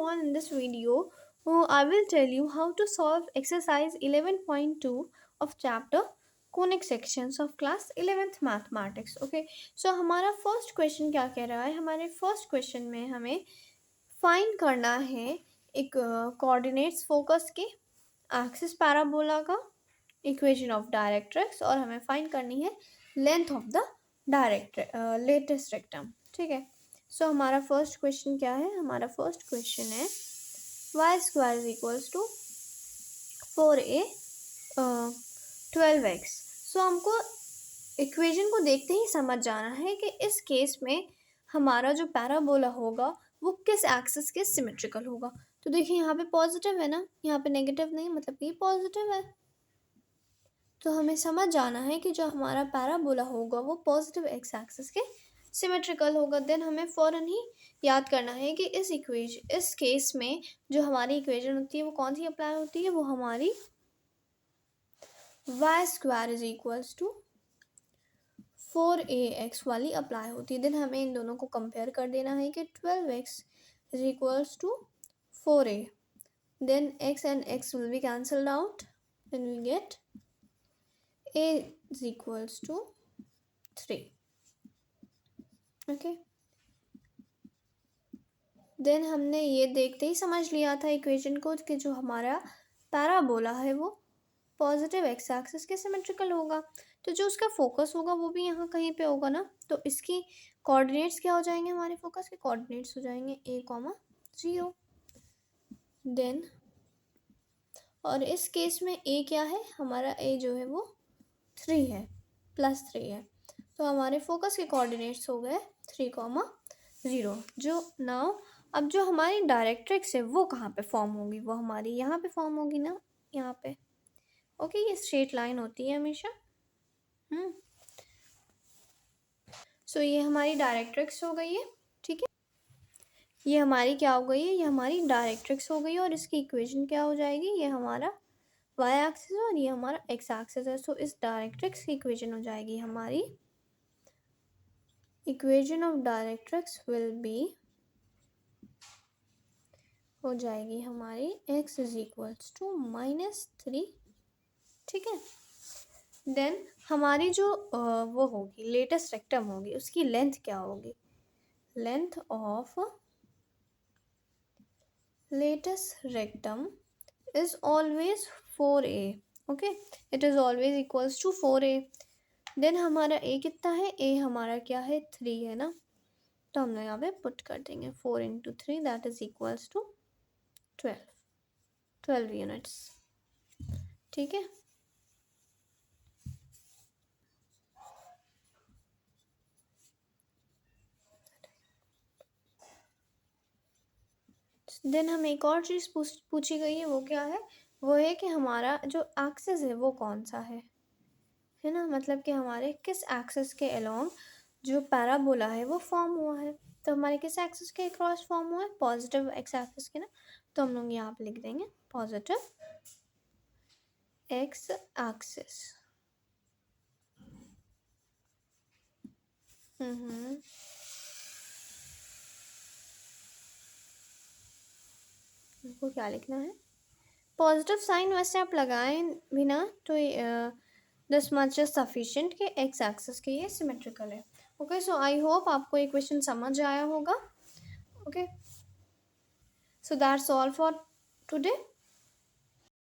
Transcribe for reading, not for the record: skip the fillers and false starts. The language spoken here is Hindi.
on in this video, I will tell you how to solve exercise 11.2 of chapter conic sections of class 11th mathematics. Okay, so हमारा फर्स्ट क्वेश्चन क्या कह रहा है? हमारे फर्स्ट क्वेश्चन में हमें फाइंड करना है एक कोऑर्डिनेट्स फोकस के, एक्सिस पैराबोला का, इक्वेशन ऑफ डायरेक्ट्रिक्स, और हमें फाइंड करनी है length of the latus rectum. ठीक है, सो हमारा फर्स्ट क्वेश्चन क्या है? हमारा फर्स्ट क्वेश्चन है y square is equals to 4a 12x. So हमको इक्वेशन को देखते ही समझ जाना है कि इस केस में हमारा जो पैराबोला होगा वो किस एक्सिस के सिमेट्रिकल होगा. तो देखिए यहाँ पे पॉजिटिव है ना, यहाँ पे नेगेटिव नहीं, मतलब कि पॉजिटिव है. तो हमें समझ जाना है कि जो हमारा पैराबोला होगा वो पॉजिटिव एक्स एक्सिस के सिमेट्रिकल होगा. देन हमें फ़ौरन ही याद करना है कि इस केस में जो हमारी इक्वेशन होती है वो कौन सी अप्लाई होती है? वो हमारी y square is equals to 4ax वाली अप्लाई होती है. देन हमें इन दोनों को कंपेयर कर देना है कि 12x is equals to 4a. Then x and x will be cancelled out. Then we get a is equals to 3. Okay, then हमने ये देखते ही समझ लिया था इक्वेशन को कि जो हमारा पैराबोला है वो पॉजिटिव एक्स एक्सिस के सिमेट्रिकल होगा. तो जो उसका फोकस होगा वो भी यहाँ कहीं पे होगा ना, तो इसकी कोऑर्डिनेट्स क्या हो जाएंगे? हमारे फोकस के कोऑर्डिनेट्स हो जाएंगे a, 0. देन और इस केस में a क्या है? हमारा a जो है वो 3 है, +3 है. तो हमारे फोकस के कोऑर्डिनेट्स हो गए 3, 0. जो नाउ अब जो हमारी डायरेक्ट्रिक्स है वो कहाँ पे फॉर्म होगी? वो हमारी यहाँ पे फॉर्म होगी ना, यहाँ पे. ओके, ये स्ट्रेट लाइन होती है हमेशा. सो ये हमारी डायरेक्ट्रिक्स हो गई है. ठीक है, ये हमारी क्या हो गई है? ये हमारी डायरेक्ट्रिक्स हो गई है. और इसकी इक्वेशन क्या हो जाएगी? ये हमारा वाई एक्सिस है और ये हमारा एक्स एक्सिस है. सो इस डायरेक्ट्रिक्स की इक्वेशन हो जाएगी हमारी, equation of directrix will be, हो जाएगी हमारी x इज इक्वल्स टू -3. ठीक है, देन हमारी जो वो होगी लेटेस्ट रेक्टम होगी, उसकी लेंथ क्या होगी? Length of latus rectum is always 4a. Okay, it is always equals to 4a. Then हमारा a कितना है? a हमारा क्या है? 3 है ना, तो हम लोग यहाँ पे पुट कर देंगे 4 × 3, that is equals to 12 units. ठीक है, देन हमें एक और चीज़ पूछी गई है. वो क्या है? वो है कि हमारा जो एक्सिस है वो कौन सा है ना, मतलब कि हमारे किस एक्सिस के अलोंग जो पैराबोला है वो फॉर्म हुआ है. तो हमारे किस एक्सिस के क्रॉस फॉर्म हुआ है? पॉजिटिव एक्स एक्सिस के ना, तो हम लोग यहाँ पे लिख देंगे पॉजिटिव एक्स एक्सिस. आपको क्या लिखना है? पॉजिटिव साइन वैसे आप लगाएं भी ना तो दिस मच इज सफिशिएंट कि एक्स एक्सिस के ये सिमेट्रिकल है. ओके, सो आई होप आपको ये क्वेश्चन समझ आया होगा. Okay, so that's all for today.